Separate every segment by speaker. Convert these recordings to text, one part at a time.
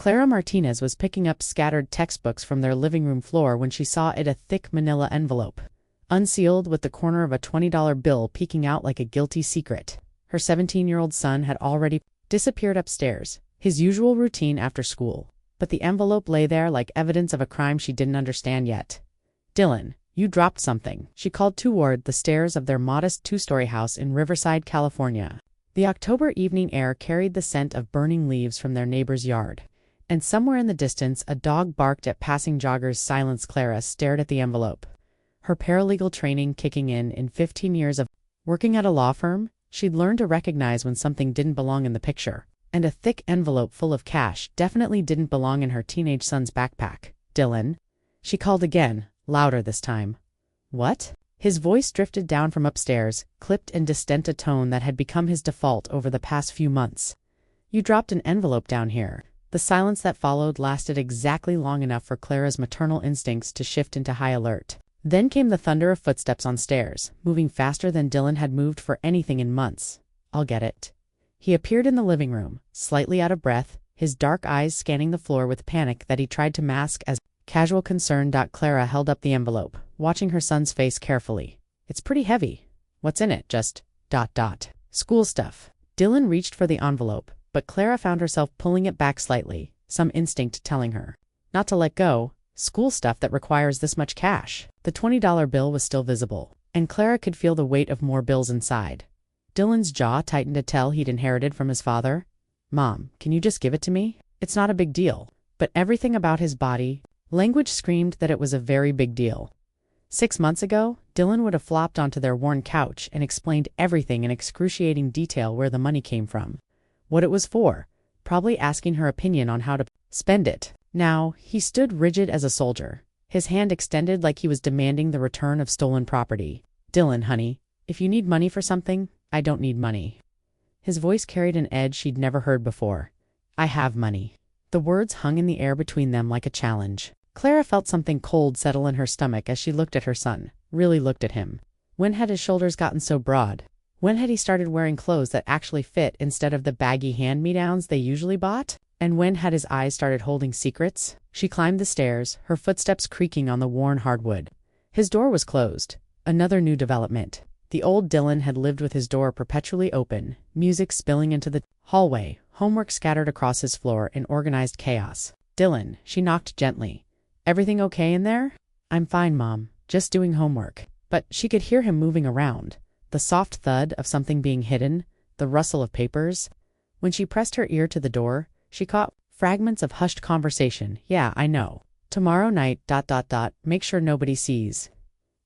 Speaker 1: Clara Martinez was picking up scattered textbooks from their living room floor when she saw it, a thick manila envelope, unsealed, with the corner of a $20 bill peeking out like a guilty secret. Her 17-year-old son had already disappeared upstairs, his usual routine after school, but the envelope lay there like evidence of a crime she didn't understand yet. "Dylan, you dropped something," she called toward the stairs of their modest two-story house in Riverside, California. The October evening air carried the scent of burning leaves from their neighbor's yard, and somewhere in the distance a dog barked at passing joggers. Silence. Clara stared at the envelope. Her paralegal training kicking in 15 years of working at a law firm, she'd learned to recognize when something didn't belong in the picture, and a thick envelope full of cash definitely didn't belong in her teenage son's backpack. "Dylan," she called again, louder this time. "What?" His voice drifted down from upstairs, clipped and distant, a tone that had become his default over the past few months. "You dropped an envelope down here." The silence that followed lasted exactly long enough for Clara's maternal instincts to shift into high alert. Then came the thunder of footsteps on stairs, moving faster than Dylan had moved for anything in months. "I'll get it." He appeared in the living room, slightly out of breath, his dark eyes scanning the floor with panic that he tried to mask as casual concern. Clara held up the envelope, watching her son's face carefully. "It's pretty heavy. What's in it?" "Just ... school stuff." Dylan reached for the envelope, but Clara found herself pulling it back slightly, some instinct telling her not to let go. "School stuff that requires this much cash." The $20 bill was still visible, and Clara could feel the weight of more bills inside. Dylan's jaw tightened, a tell he'd inherited from his father. "Mom, can you just give it to me? It's not a big deal." But everything about his body language screamed that it was a very big deal. 6 months ago, Dylan would have flopped onto their worn couch and explained everything in excruciating detail, where the money came from, what it was for, probably asking her opinion on how to spend it. Now, he stood rigid as a soldier, his hand extended like he was demanding the return of stolen property. "Dylan, honey, if you need money for something, I don't need money." His voice carried an edge she'd never heard before. "I have money." The words hung in the air between them like a challenge. Clara felt something cold settle in her stomach as she looked at her son, really looked at him. When had his shoulders gotten so broad? When had he started wearing clothes that actually fit instead of the baggy hand-me-downs they usually bought? And when had his eyes started holding secrets? She climbed the stairs, her footsteps creaking on the worn hardwood. His door was closed. Another new development. The old Dylan had lived with his door perpetually open, music spilling into the hallway, homework scattered across his floor in organized chaos. "Dylan," she knocked gently. "Everything okay in there?" "I'm fine, Mom. Just doing homework." But she could hear him moving around, the soft thud of something being hidden, the rustle of papers. When she pressed her ear to the door, she caught fragments of hushed conversation. "Yeah, I know. Tomorrow night, ... make sure nobody sees."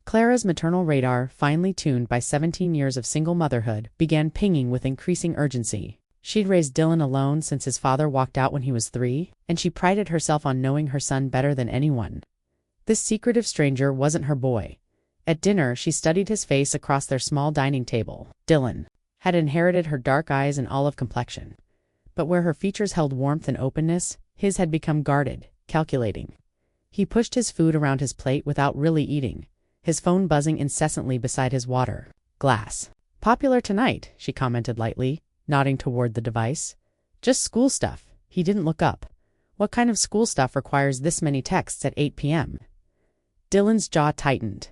Speaker 1: Clara's maternal radar, finely tuned by 17 years of single motherhood, began pinging with increasing urgency. She'd raised Dylan alone since his father walked out when he was 3, and she prided herself on knowing her son better than anyone. This secretive stranger wasn't her boy. At dinner, she studied his face across their small dining table. Dylan had inherited her dark eyes and olive complexion, but where her features held warmth and openness, his had become guarded, calculating. He pushed his food around his plate without really eating, his phone buzzing incessantly beside his water glass. "Popular tonight," she commented lightly, nodding toward the device. "Just school stuff." He didn't look up. "What kind of school stuff requires this many texts at 8 p.m.? Dylan's jaw tightened.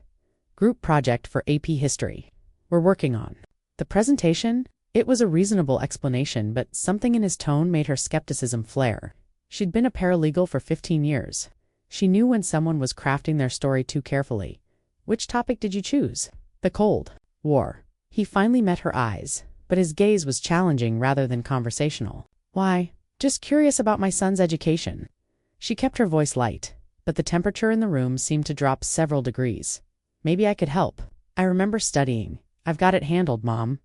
Speaker 1: "Group project for AP History. We're working on." The presentation? It was a reasonable explanation, but something in his tone made her skepticism flare. She'd been a paralegal for 15 years. She knew when someone was crafting their story too carefully. "Which topic did you choose?" "The Cold War." He finally met her eyes, but his gaze was challenging rather than conversational. "Why, just curious about my son's education." She kept her voice light, but the temperature in the room seemed to drop several degrees. "Maybe I could help. I remember studying. I've got it handled, Mom."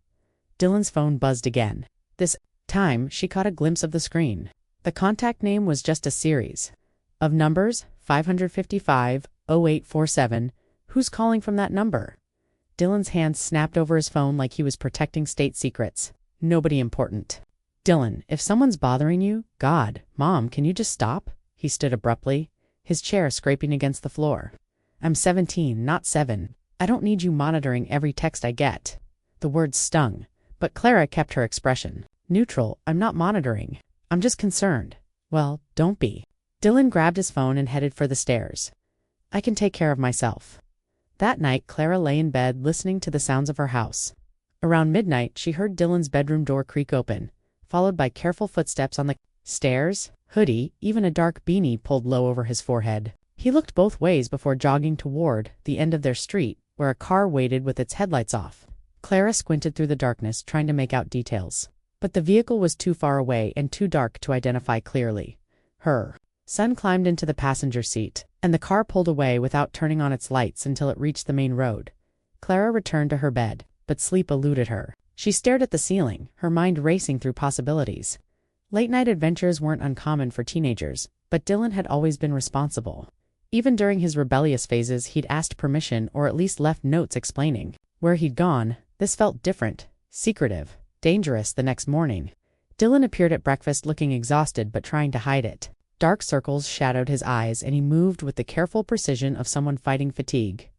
Speaker 1: Dylan's phone buzzed again. This time, she caught a glimpse of the screen. The contact name was just a series of numbers: 555-0847. Who's calling from that number? Dylan's hand snapped over his phone like he was protecting state secrets. Nobody important. "Dylan, if someone's bothering you, God, Mom, can you just stop?" He stood abruptly, his chair scraping against the floor. "I'm 17, not 7. I don't need you monitoring every text I get." The words stung, but Clara kept her expression. "Neutral, I'm not monitoring. I'm just concerned." Well, don't be. Dylan grabbed his phone and headed for the stairs. I can take care of myself. That night, Clara lay in bed listening to the sounds of her house. Around midnight, she heard Dylan's bedroom door creak open, followed by careful footsteps on the stairs, hoodie, even a dark beanie pulled low over his forehead. He looked both ways before jogging toward the end of their street, where a car waited with its headlights off. Clara squinted through the darkness, trying to make out details. But the vehicle was too far away and too dark to identify clearly. Her son climbed into the passenger seat, and the car pulled away without turning on its lights until it reached the main road. Clara returned to her bed, but sleep eluded her. She stared at the ceiling, her mind racing through possibilities. Late-night adventures weren't uncommon for teenagers, but Dylan had always been responsible. Even during his rebellious phases, he'd asked permission or at least left notes explaining where he'd gone. This felt different, secretive, dangerous. The next morning, Dylan appeared at breakfast looking exhausted but trying to hide it. Dark circles shadowed his eyes, and he moved with the careful precision of someone fighting fatigue.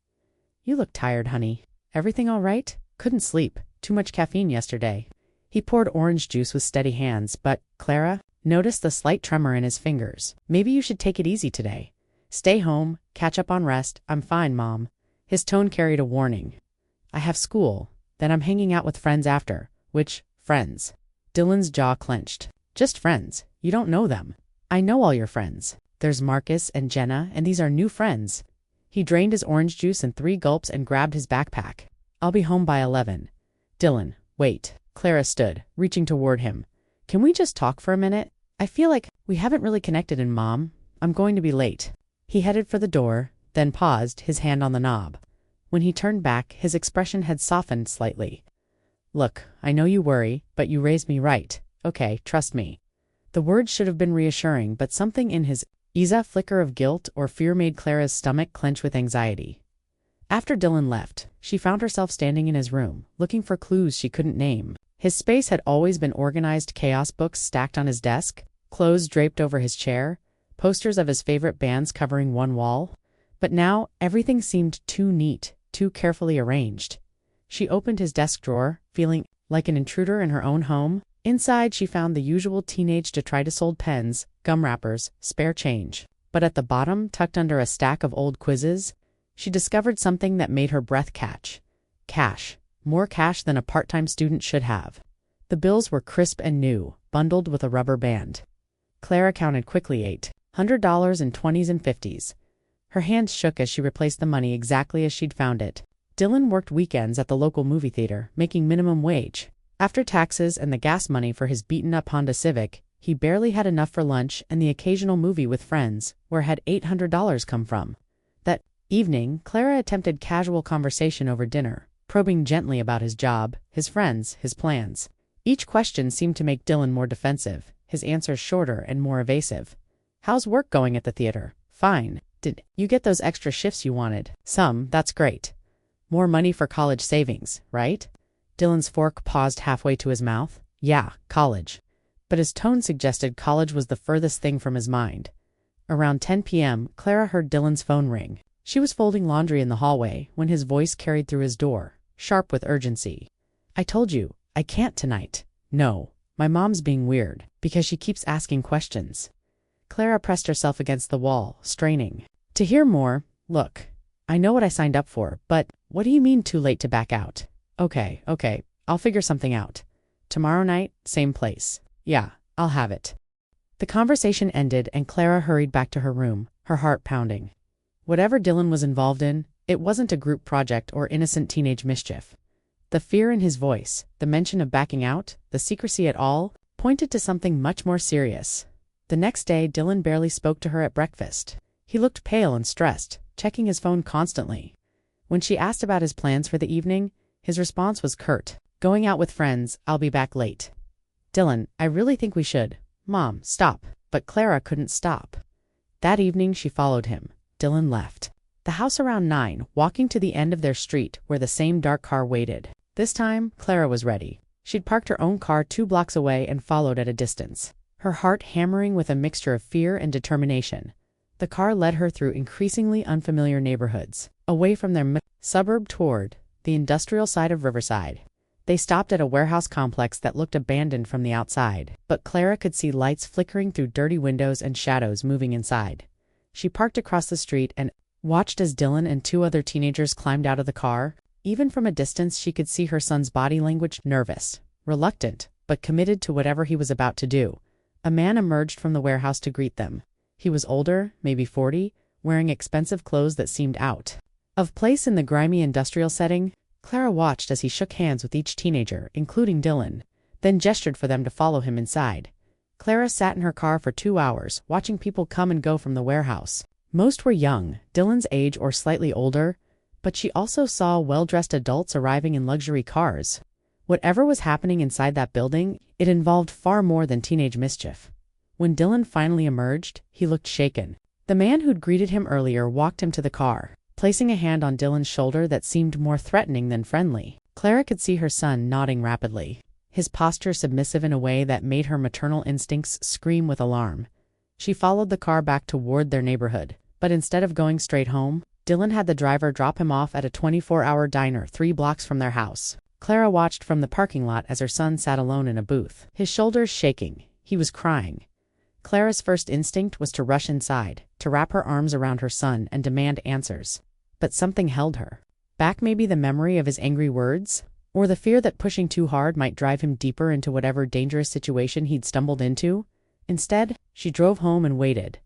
Speaker 1: You look tired, honey. Everything all right? Couldn't sleep. Too much caffeine yesterday. He poured orange juice with steady hands, but Clara noticed the slight tremor in his fingers. Maybe you should take it easy today. Stay home, catch up on rest. I'm fine, Mom. His tone carried a warning. I have school, then I'm hanging out with friends after. Which friends? Dylan's jaw clenched. Just friends. You don't know them. I know all your friends. There's Marcus and Jenna, and these are new friends. He drained his orange juice in 3 gulps and grabbed his backpack. I'll be home by 11. Dylan, wait. Clara stood, reaching toward him. Can we just talk for a minute? I feel like we haven't really connected, and Mom, I'm going to be late. He headed for the door, then paused, his hand on the knob. When he turned back, his expression had softened slightly. Look, I know you worry, but you raised me right. Okay, trust me. The words should have been reassuring, but something in his flicker of guilt or fear made Clara's stomach clench with anxiety. After Dylan left, she found herself standing in his room, looking for clues she couldn't name. His space had always been organized, chaos, books stacked on his desk, clothes draped over his chair, posters of his favorite bands covering one wall. But now, everything seemed too neat, too carefully arranged. She opened his desk drawer, feeling like an intruder in her own home. Inside, she found the usual teenage detritus-old pens, gum wrappers, spare change. But at the bottom, tucked under a stack of old quizzes, she discovered something that made her breath catch. Cash. More cash than a part-time student should have. The bills were crisp and new, bundled with a rubber band. Clara counted quickly $800 in 20s and 50s. Her hands shook as she replaced the money exactly as she'd found it. Dylan worked weekends at the local movie theater, making minimum wage. After taxes and the gas money for his beaten-up Honda Civic, he barely had enough for lunch and the occasional movie with friends. Where had $800 come from? That evening, Clara attempted casual conversation over dinner, probing gently about his job, his friends, his plans. Each question seemed to make Dylan more defensive, his answers shorter and more evasive. How's work going at the theater? Fine. Did you get those extra shifts you wanted? Some, that's great. More money for college savings, right? Dylan's fork paused halfway to his mouth. Yeah, college. But his tone suggested college was the furthest thing from his mind. Around 10 p.m., Clara heard Dylan's phone ring. She was folding laundry in the hallway when his voice carried through his door, sharp with urgency. I told you, I can't tonight. No, my mom's being weird, because she keeps asking questions. Clara pressed herself against the wall, straining to hear more. Look, I know what I signed up for, but what do you mean too late to back out? Okay, I'll figure something out. Tomorrow night, same place. Yeah, I'll have it. The conversation ended and Clara hurried back to her room, her heart pounding. Whatever Dylan was involved in, it wasn't a group project or innocent teenage mischief. The fear in his voice, the mention of backing out, the secrecy at all, pointed to something much more serious. The next day, Dylan barely spoke to her at breakfast. He looked pale and stressed, checking his phone constantly. When she asked about his plans for the evening, his response was curt. Going out with friends, I'll be back late. Dylan, I really think we should. Mom, stop. But Clara couldn't stop. That evening, she followed him. Dylan left the house around 9, walking to the end of their street where the same dark car waited. This time, Clara was ready. She'd parked her own car 2 blocks away and followed at a distance, her heart hammering with a mixture of fear and determination. The car led her through increasingly unfamiliar neighborhoods, away from their suburb toward the industrial side of Riverside. They stopped at a warehouse complex that looked abandoned from the outside, but Clara could see lights flickering through dirty windows and shadows moving inside. She parked across the street and watched as Dylan and two other teenagers climbed out of the car. Even from a distance, she could see her son's body language, nervous, reluctant, but committed to whatever he was about to do. A man emerged from the warehouse to greet them. He was older, maybe 40, wearing expensive clothes that seemed out of place in the grimy industrial setting. Clara watched as he shook hands with each teenager, including Dylan, then gestured for them to follow him inside. Clara sat in her car for 2 hours, watching people come and go from the warehouse. Most were young, Dylan's age or slightly older, but she also saw well-dressed adults arriving in luxury cars. Whatever was happening inside that building, it involved far more than teenage mischief. When Dylan finally emerged, he looked shaken. The man who'd greeted him earlier walked him to the car, placing a hand on Dylan's shoulder that seemed more threatening than friendly. Clara could see her son nodding rapidly, his posture submissive in a way that made her maternal instincts scream with alarm. She followed the car back toward their neighborhood, but instead of going straight home, Dylan had the driver drop him off at a 24-hour diner 3 blocks from their house. Clara watched from the parking lot as her son sat alone in a booth, his shoulders shaking. He was crying. Clara's first instinct was to rush inside, to wrap her arms around her son and demand answers. But something held her back, maybe the memory of his angry words, or the fear that pushing too hard might drive him deeper into whatever dangerous situation he'd stumbled into. Instead, she drove home and waited.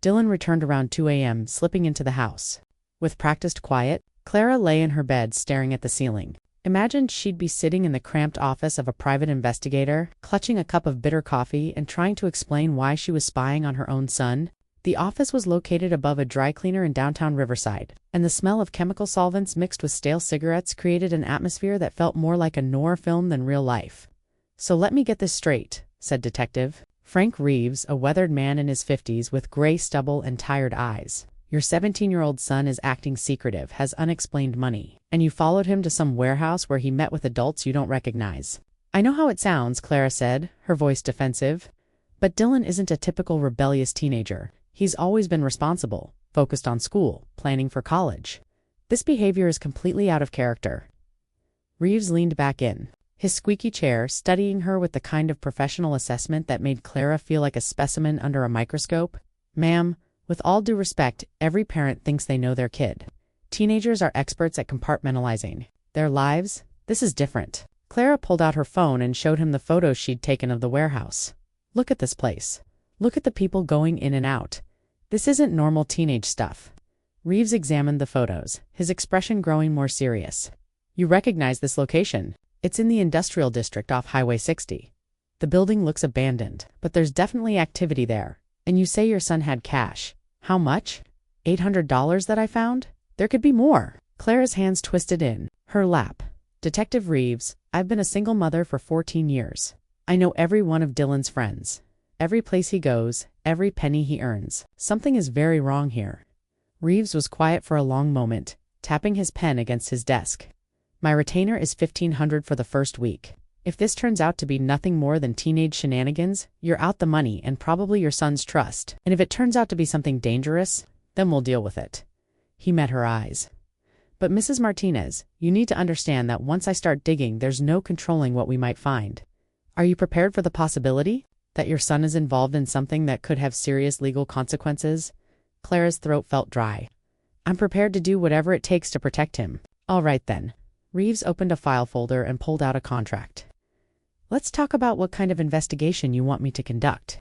Speaker 1: Dylan returned around 2 a.m., slipping into the house. With practiced quiet, Clara lay in her bed staring at the ceiling. Imagined she'd be sitting in the cramped office of a private investigator, clutching a cup of bitter coffee and trying to explain why she was spying on her own son. The office was located above a dry cleaner in downtown Riverside, and the smell of chemical solvents mixed with stale cigarettes created an atmosphere that felt more like a noir film than real life. "So let me get this straight," said Detective Frank Reeves, a weathered man in his 50s with gray stubble and tired eyes. "Your 17-year-old son is acting secretive, has unexplained money, and you followed him to some warehouse where he met with adults you don't recognize." "I know how it sounds," Clara said, her voice defensive. "But Dylan isn't a typical rebellious teenager. He's always been responsible, focused on school, planning for college. This behavior is completely out of character." Reeves leaned back in his squeaky chair, studying her with the kind of professional assessment that made Clara feel like a specimen under a microscope. "Ma'am, with all due respect, every parent thinks they know their kid. Teenagers are experts at compartmentalizing their lives. This is different." Clara pulled out her phone and showed him the photos she'd taken of the warehouse. "Look at this place. Look at the people going in and out. This isn't normal teenage stuff." Reeves examined the photos, his expression growing more serious. "You recognize this location? It's in the industrial district off Highway 60. The building looks abandoned, but there's definitely activity there. And you say your son had cash. How much? $800 that I found? There could be more." Clara's hands twisted in her lap. "Detective Reeves, I've been a single mother for 14 years. I know every one of Dylan's friends. Every place he goes, every penny he earns. Something is very wrong here." Reeves was quiet for a long moment, tapping his pen against his desk. "My retainer is $1,500 for the first week. If this turns out to be nothing more than teenage shenanigans, you're out the money and probably your son's trust. And if it turns out to be something dangerous, then we'll deal with it." He met her eyes. "But Mrs. Martinez, you need to understand that once I start digging, there's no controlling what we might find. Are you prepared for the possibility that your son is involved in something that could have serious legal consequences?" Clara's throat felt dry. "I'm prepared to do whatever it takes to protect him." "All right then." Reeves opened a file folder and pulled out a contract. "Let's talk about what kind of investigation you want me to conduct."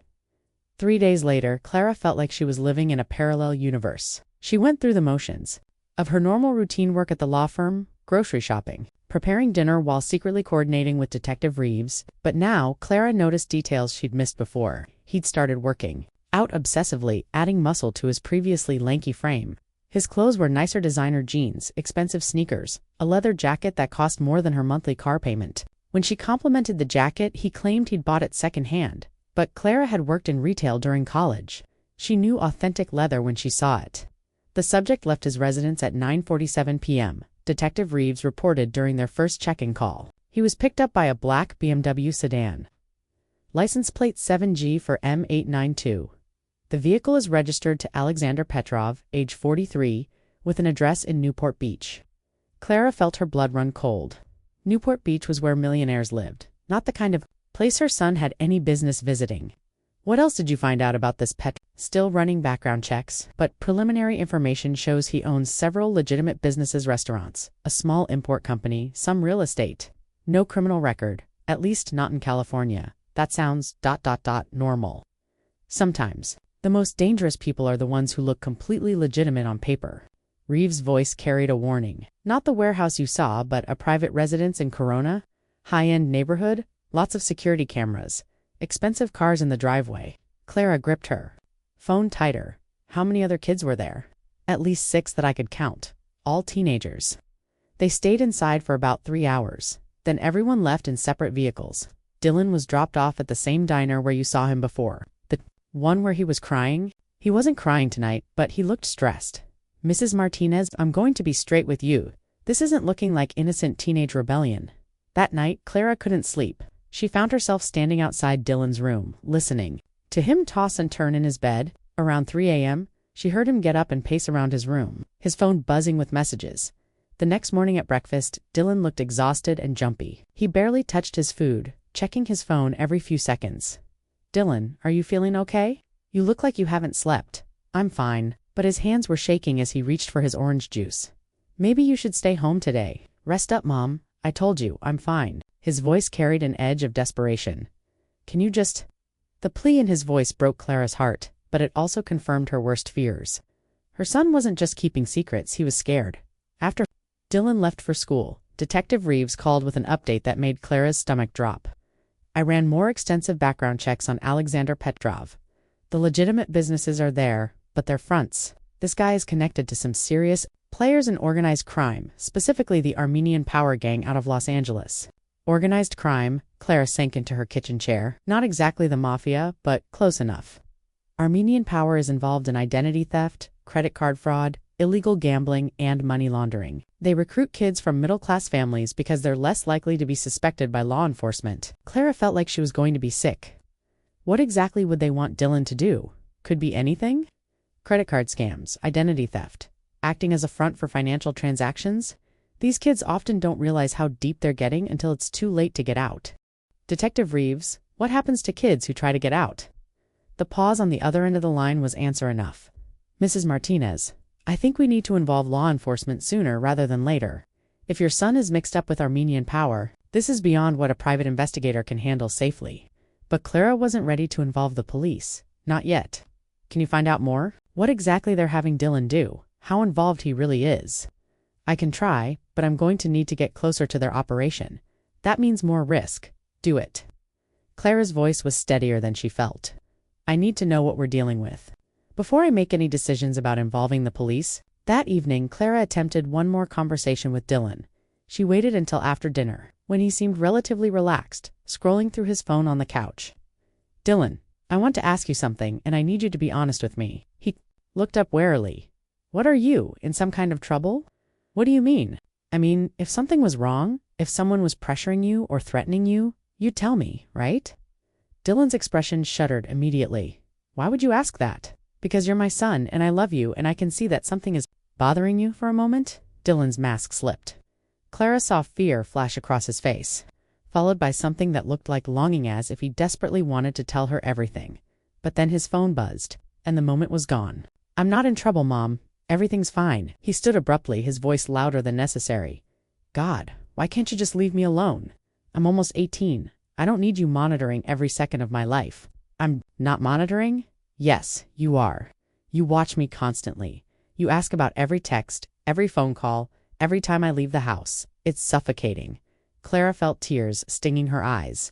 Speaker 1: 3 days later, Clara felt like she was living in a parallel universe. She went through the motions of her normal routine work at the law firm, grocery shopping, preparing dinner while secretly coordinating with Detective Reeves. But now, Clara noticed details she'd missed before. He'd started working out obsessively, adding muscle to his previously lanky frame. His clothes were nicer designer jeans, expensive sneakers, a leather jacket that cost more than her monthly car payment. When she complimented the jacket, he claimed he'd bought it secondhand. But Clara had worked in retail during college. She knew authentic leather when she saw it. The subject left his residence at 9:47 p.m., Detective Reeves reported during their first check-in call. He was picked up by a black BMW sedan. License plate 7G for M892. The vehicle is registered to Alexander Petrov, age 43, with an address in Newport Beach. Clara felt her blood run cold. Newport Beach was where millionaires lived, not the kind of place her son had any business visiting. What else did you find out about this pet? Still running background checks, but preliminary information shows he owns several legitimate businesses, restaurants, a small import company, some real estate. No criminal record, at least not in California. That sounds ... normal. Sometimes, the most dangerous people are the ones who look completely legitimate on paper. Reeves' voice carried a warning. Not the warehouse you saw, but a private residence in Corona? High-end neighborhood? Lots of security cameras. Expensive cars in the driveway. Clara gripped her phone tighter. How many other kids were there? At least 6 that I could count. All teenagers. They stayed inside for about 3 hours. Then everyone left in separate vehicles. Dylan was dropped off at the same diner where you saw him before. The one where he was crying? He wasn't crying tonight, but he looked stressed. Mrs. Martinez, I'm going to be straight with you. This isn't looking like innocent teenage rebellion. That night, Clara couldn't sleep. She found herself standing outside Dylan's room, listening to him toss and turn in his bed. Around 3 a.m., she heard him get up and pace around his room, his phone buzzing with messages. The next morning at breakfast, Dylan looked exhausted and jumpy. He barely touched his food, checking his phone every few seconds. Dylan, are you feeling okay? You look like you haven't slept. I'm fine, but his hands were shaking as he reached for his orange juice. Maybe you should stay home today. Rest up, Mom. I told you, I'm fine. His voice carried an edge of desperation. Can you just... The plea in his voice broke Clara's heart, but it also confirmed her worst fears. Her son wasn't just keeping secrets, he was scared. After Dylan left for school, Detective Reeves called with an update that made Clara's stomach drop. I ran more extensive background checks on Alexander Petrov. The legitimate businesses are there, but they're fronts. This guy is connected to some serious players in organized crime, specifically the Armenian Power Gang out of Los Angeles. Organized crime, Clara sank into her kitchen chair. Not exactly the mafia, but close enough. Armenian Power is involved in identity theft, credit card fraud, illegal gambling, and money laundering. They recruit kids from middle-class families because they're less likely to be suspected by law enforcement. Clara felt like she was going to be sick. What exactly would they want Dylan to do? Could be anything? Credit card scams, identity theft, acting as a front for financial transactions? These kids often don't realize how deep they're getting until it's too late to get out. Detective Reeves, what happens to kids who try to get out? The pause on the other end of the line was answer enough. Mrs. Martinez, I think we need to involve law enforcement sooner rather than later. If your son is mixed up with Armenian Power, this is beyond what a private investigator can handle safely. But Clara wasn't ready to involve the police. Not yet. Can you find out more? What exactly they're having Dylan do? How involved he really is? I can try, but I'm going to need to get closer to their operation. That means more risk. Do it. Clara's voice was steadier than she felt. I need to know what we're dealing with. Before I make any decisions about involving the police, that evening Clara attempted one more conversation with Dylan. She waited until after dinner, when he seemed relatively relaxed, scrolling through his phone on the couch. Dylan, I want to ask you something, and I need you to be honest with me. He looked up warily. What are you, in some kind of trouble? What do you mean? I mean, if something was wrong, if someone was pressuring you or threatening you, you'd tell me, right? Dylan's expression shuddered immediately. Why would you ask that? Because you're my son, and I love you, and I can see that something is bothering you for a moment? Dylan's mask slipped. Clara saw fear flash across his face, followed by something that looked like longing, as if he desperately wanted to tell her everything. But then his phone buzzed, and the moment was gone. I'm not in trouble, Mom. Everything's fine. He stood abruptly, his voice louder than necessary. God, why can't you just leave me alone? I'm almost 18. I don't need you monitoring every second of my life. I'm not monitoring? Yes, you are. You watch me constantly. You ask about every text, every phone call, every time I leave the house. It's suffocating. Clara felt tears stinging her eyes.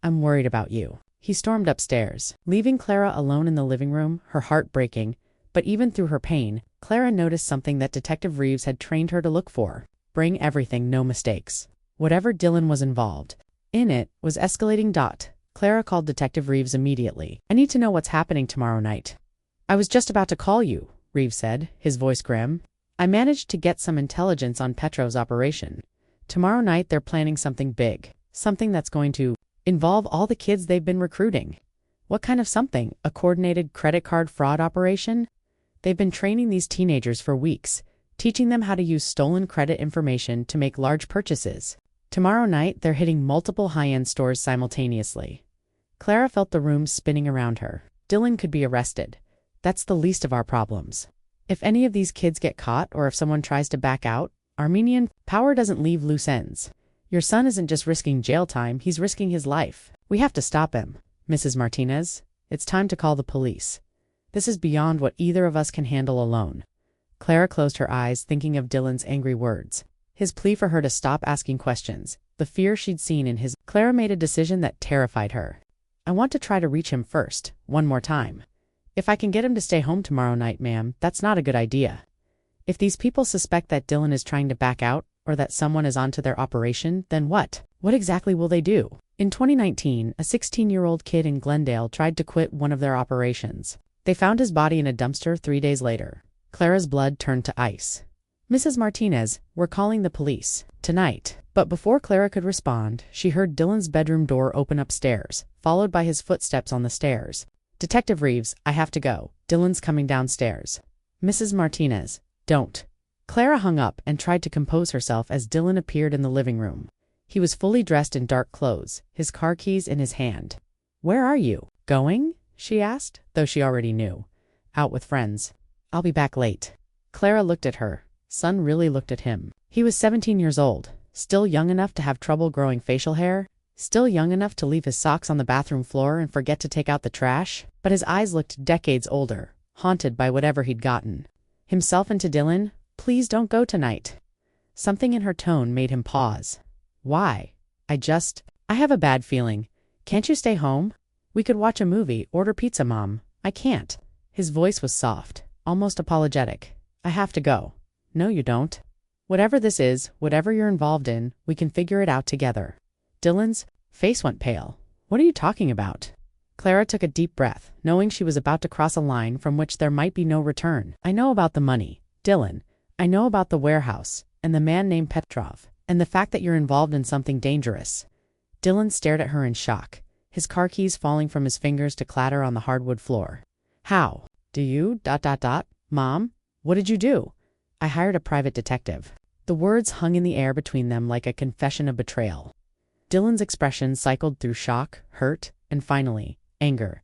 Speaker 1: I'm worried about you. He stormed upstairs, leaving Clara alone in the living room, her heart breaking. But even through her pain, Clara noticed something that Detective Reeves had trained her to look for. Bring everything, no mistakes. Whatever Dylan was involved in it was escalating. Clara called Detective Reeves immediately. I need to know what's happening tomorrow night. I was just about to call you, Reeves said, his voice grim. I managed to get some intelligence on Petrov's operation. Tomorrow night they're planning something big, something that's going to involve all the kids they've been recruiting. What kind of something? A coordinated credit card fraud operation? They've been training these teenagers for weeks, teaching them how to use stolen credit information to make large purchases. Tomorrow night, they're hitting multiple high-end stores simultaneously. Clara felt the room spinning around her. Dylan could be arrested. That's the least of our problems. If any of these kids get caught or if someone tries to back out, Armenian power doesn't leave loose ends. Your son isn't just risking jail time, he's risking his life. We have to stop him. Mrs. Martinez, it's time to call the police. This is beyond what either of us can handle alone. Clara closed her eyes, thinking of Dylan's angry words. His plea for her to stop asking questions, the fear she'd seen in his. Clara made a decision that terrified her. I want to try to reach him first, one more time. If I can get him to stay home tomorrow night, ma'am, that's not a good idea. If these people suspect that Dylan is trying to back out, or that someone is onto their operation, then what? What exactly will they do? In 2019, a 16-year-old kid in Glendale tried to quit one of their operations. They found his body in a dumpster 3 days later. Clara's blood turned to ice. Mrs. Martinez, we're calling the police. Tonight. But before Clara could respond, she heard Dylan's bedroom door open upstairs, followed by his footsteps on the stairs. Detective Reeves, I have to go. Dylan's coming downstairs. Mrs. Martinez, don't. Clara hung up and tried to compose herself as Dylan appeared in the living room. He was fully dressed in dark clothes, his car keys in his hand. Where are you? Going? She asked, though she already knew. Out with friends. I'll be back late. Clara looked at her. Son really looked at him. He was 17 years old, still young enough to have trouble growing facial hair, still young enough to leave his socks on the bathroom floor and forget to take out the trash, but his eyes looked decades older, haunted by whatever he'd gotten. Himself and to Dylan, please don't go tonight. Something in her tone made him pause. Why? I have a bad feeling. Can't you stay home? We could watch a movie, order pizza, Mom. I can't. His voice was soft, almost apologetic. I have to go. No, you don't. Whatever this is, whatever you're involved in, we can figure it out together. Dylan's face went pale. What are you talking about? Clara took a deep breath, knowing she was about to cross a line from which there might be no return. I know about the money, Dylan. I know about the warehouse, and the man named Petrov, and the fact that you're involved in something dangerous. Dylan stared at her in shock, his car keys falling from his fingers to clatter on the hardwood floor. How? Do you... Mom? What did you do? I hired a private detective. The words hung in the air between them like a confession of betrayal. Dylan's expression cycled through shock, hurt, and finally, anger.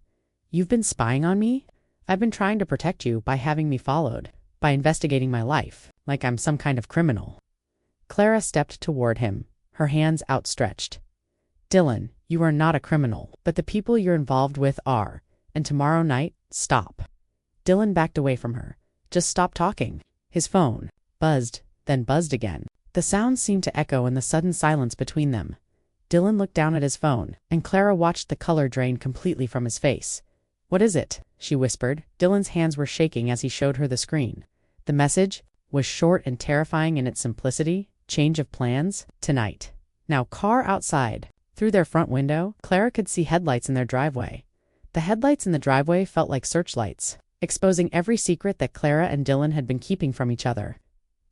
Speaker 1: You've been spying on me? I've been trying to protect you by having me followed, by investigating my life, like I'm some kind of criminal. Clara stepped toward him, her hands outstretched. Dylan, you are not a criminal, but the people you're involved with are, and tomorrow night, stop. Dylan backed away from her. Just stop talking. His phone buzzed, then buzzed again. The sound seemed to echo in the sudden silence between them. Dylan looked down at his phone, and Clara watched the color drain completely from his face. What is it? She whispered. Dylan's hands were shaking as he showed her the screen. The message was short and terrifying in its simplicity. Change of plans, tonight. Now car outside. Through their front window, Clara could see headlights in their driveway. The headlights in the driveway felt like searchlights, exposing every secret that Clara and Dylan had been keeping from each other.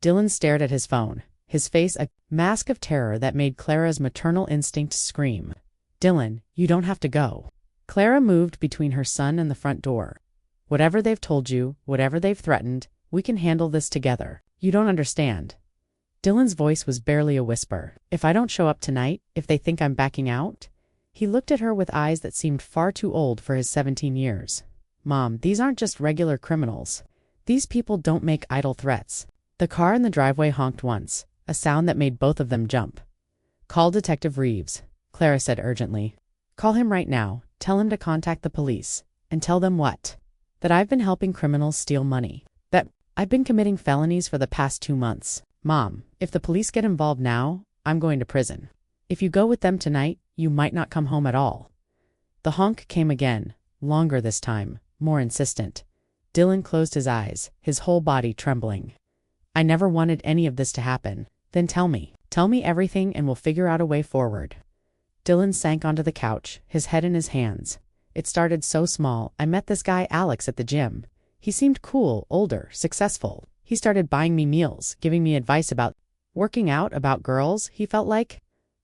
Speaker 1: Dylan stared at his phone, his face a mask of terror that made Clara's maternal instinct scream. Dylan, you don't have to go. Clara moved between her son and the front door. Whatever they've told you, whatever they've threatened, we can handle this together. You don't understand. Dylan's voice was barely a whisper. If I don't show up tonight, if they think I'm backing out? He looked at her with eyes that seemed far too old for his 17 years. Mom, these aren't just regular criminals. These people don't make idle threats. The car in the driveway honked once, a sound that made both of them jump. Call Detective Reeves, Clara said urgently. Call him right now, tell him to contact the police, and tell them what? That I've been helping criminals steal money. That I've been committing felonies for the past 2 months. Mom, if the police get involved now, I'm going to prison. If you go with them tonight, you might not come home at all. The honk came again, longer this time, more insistent. Dylan closed his eyes, his whole body trembling. I never wanted any of this to happen. Then tell me. Tell me everything and we'll figure out a way forward. Dylan sank onto the couch, his head in his hands. It started so small. I met this guy Alex at the gym. He seemed cool, older, successful. He started buying me meals, giving me advice about working out, about girls, he felt like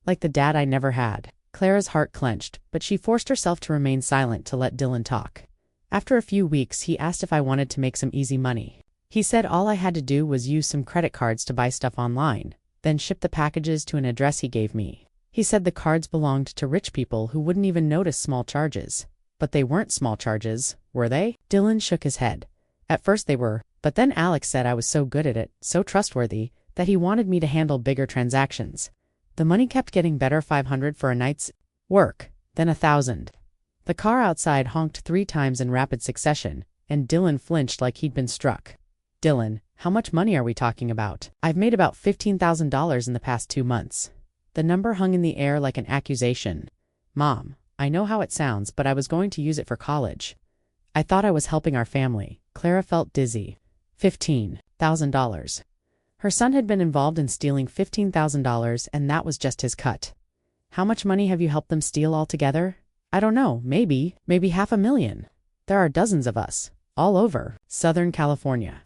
Speaker 1: the dad I never had. Clara's heart clenched, but she forced herself to remain silent to let Dylan talk. After a few weeks, he asked if I wanted to make some easy money. He said all I had to do was use some credit cards to buy stuff online. then shipped the packages to an address he gave me. He said the cards belonged to rich people who wouldn't even notice small charges. But they weren't small charges, were they? Dylan shook his head. At first they were, but then Alex said I was so good at it, so trustworthy, that he wanted me to handle bigger transactions. The money kept getting better, $500 for a night's work, then $1,000. The car outside honked 3 times in rapid succession, and Dylan flinched like he'd been struck. Dylan, how much money are we talking about? I've made about $15,000 in the past 2 months. The number hung in the air like an accusation. Mom, I know how it sounds, but I was going to use it for college. I thought I was helping our family. Clara felt dizzy. $15,000. Her son had been involved in stealing $15,000, and that was just his cut. How much money have you helped them steal altogether? I don't know, maybe $500,000. There are dozens of us, all over Southern California.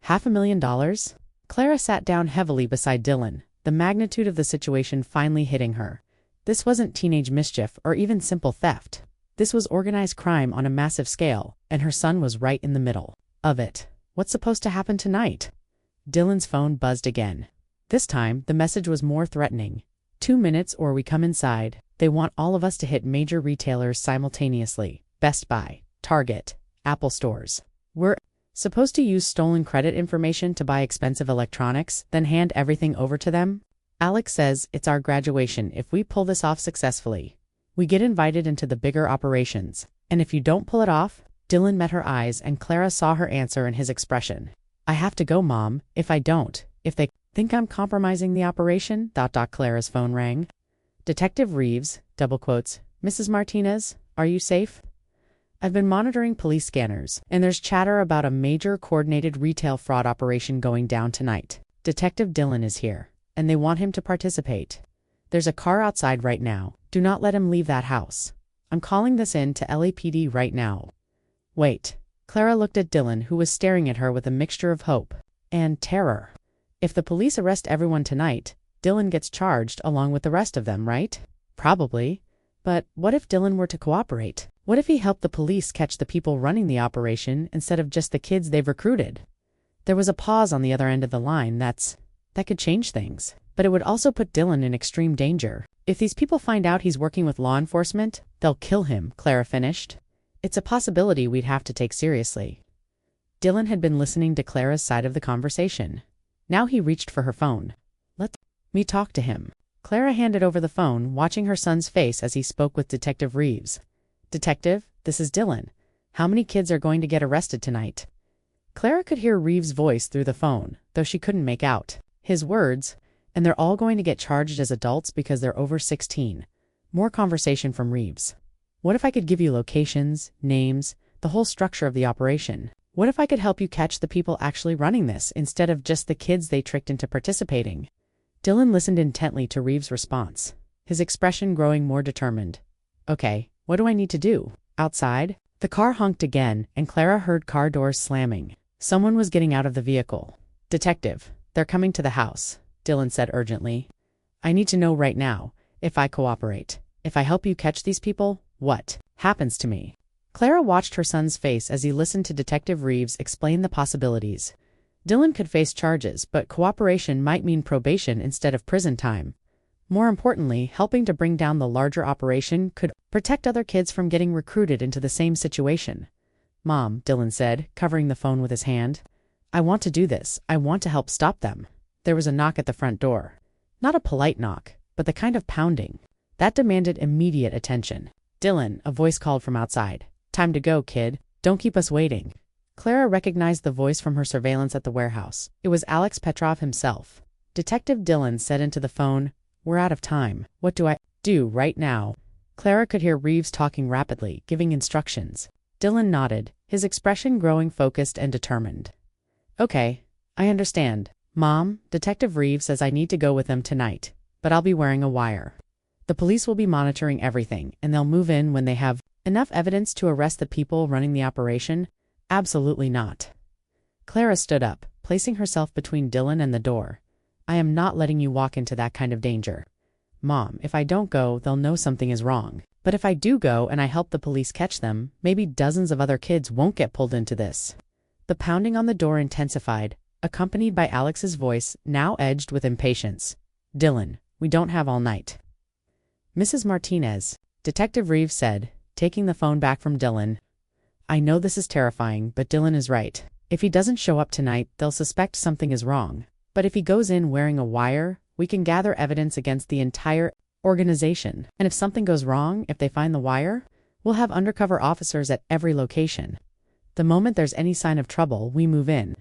Speaker 1: $500,000? Clara sat down heavily beside Dylan, the magnitude of the situation finally hitting her. This wasn't teenage mischief or even simple theft. This was organized crime on a massive scale, and her son was right in the middle of it. What's supposed to happen tonight? Dylan's phone buzzed again. This time, the message was more threatening. 2 minutes or we come inside. They want all of us to hit major retailers simultaneously. Best Buy, Target, Apple stores. We're supposed to use stolen credit information to buy expensive electronics, then hand everything over to them? Alex says it's our graduation if we pull this off successfully. We get invited into the bigger operations. And if you don't pull it off? Dylan met her eyes and Clara saw her answer in his expression. I have to go, Mom. If I don't, if they think I'm compromising the operation, ... Clara's phone rang. Detective Reeves, double quotes, Mrs. Martinez, are you safe? I've been monitoring police scanners, and there's chatter about a major coordinated retail fraud operation going down tonight. Detective Dylan is here, and they want him to participate. There's a car outside right now. Do not let him leave that house. I'm calling this in to LAPD right now. Wait. Clara looked at Dylan, who was staring at her with a mixture of hope and terror. If the police arrest everyone tonight, Dylan gets charged along with the rest of them, right? Probably. But what if Dylan were to cooperate? What if he helped the police catch the people running the operation instead of just the kids they've recruited? There was a pause on the other end of the line. That could change things. But it would also put Dylan in extreme danger. If these people find out he's working with law enforcement, they'll kill him, Clara finished. It's a possibility we'd have to take seriously. Dylan had been listening to Clara's side of the conversation. Now he reached for her phone. Let me talk to him. Clara handed over the phone, watching her son's face as he spoke with Detective Reeves. Detective, this is Dylan. How many kids are going to get arrested tonight? Clara could hear Reeves' voice through the phone, though she couldn't make out his words, and they're all going to get charged as adults because they're over 16. More conversation from Reeves. What if I could give you locations, names, the whole structure of the operation? What if I could help you catch the people actually running this instead of just the kids they tricked into participating? Dylan listened intently to Reeves' response, his expression growing more determined. Okay, what do I need to do? Outside? The car honked again, and Clara heard car doors slamming. Someone was getting out of the vehicle. Detective, they're coming to the house, Dylan said urgently. I need to know right now, if I cooperate. If I help you catch these people, what happens to me? Clara watched her son's face as he listened to Detective Reeves explain the possibilities. Dylan could face charges, but cooperation might mean probation instead of prison time. More importantly, helping to bring down the larger operation could protect other kids from getting recruited into the same situation. Mom, Dylan said, covering the phone with his hand. I want to do this. I want to help stop them. There was a knock at the front door. Not a polite knock, but the kind of pounding that demanded immediate attention. Dylan, a voice called from outside. Time to go, kid. Don't keep us waiting. Clara recognized the voice from her surveillance at the warehouse. It was Alex Petrov himself. Detective Dylan said into the phone, We're out of time. What do I do right now? Clara could hear Reeves talking rapidly, giving instructions. Dylan nodded, his expression growing focused and determined. Okay, I understand. Mom, Detective Reeves says I need to go with them tonight, but I'll be wearing a wire. The police will be monitoring everything, and they'll move in when they have enough evidence to arrest the people running the operation. Absolutely not. Clara stood up, placing herself between Dylan and the door. I am not letting you walk into that kind of danger. Mom, if I don't go, they'll know something is wrong. But if I do go and I help the police catch them, maybe dozens of other kids won't get pulled into this. The pounding on the door intensified, accompanied by Alex's voice, now edged with impatience. "Dylan, we don't have all night." "Mrs. Martinez," Detective Reeves said, taking the phone back from Dylan. "I know this is terrifying, but Dylan is right. If he doesn't show up tonight, they'll suspect something is wrong. But if he goes in wearing a wire, we can gather evidence against the entire organization. And if something goes wrong, if they find the wire, we'll have undercover officers at every location. The moment there's any sign of trouble, we move in."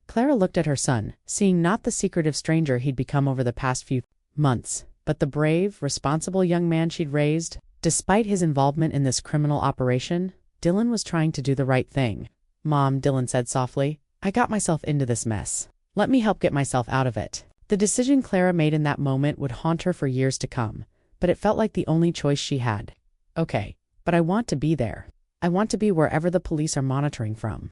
Speaker 1: Clara looked at her son, seeing not the secretive stranger he'd become over the past few months, but the brave, responsible young man she'd raised. Despite his involvement in this criminal operation, Dylan was trying to do the right thing. "Mom," Dylan said softly, "I got myself into this mess. Let me help get myself out of it." The decision Clara made in that moment would haunt her for years to come, but it felt like the only choice she had. "Okay, but I want to be there. I want to be wherever the police are monitoring from."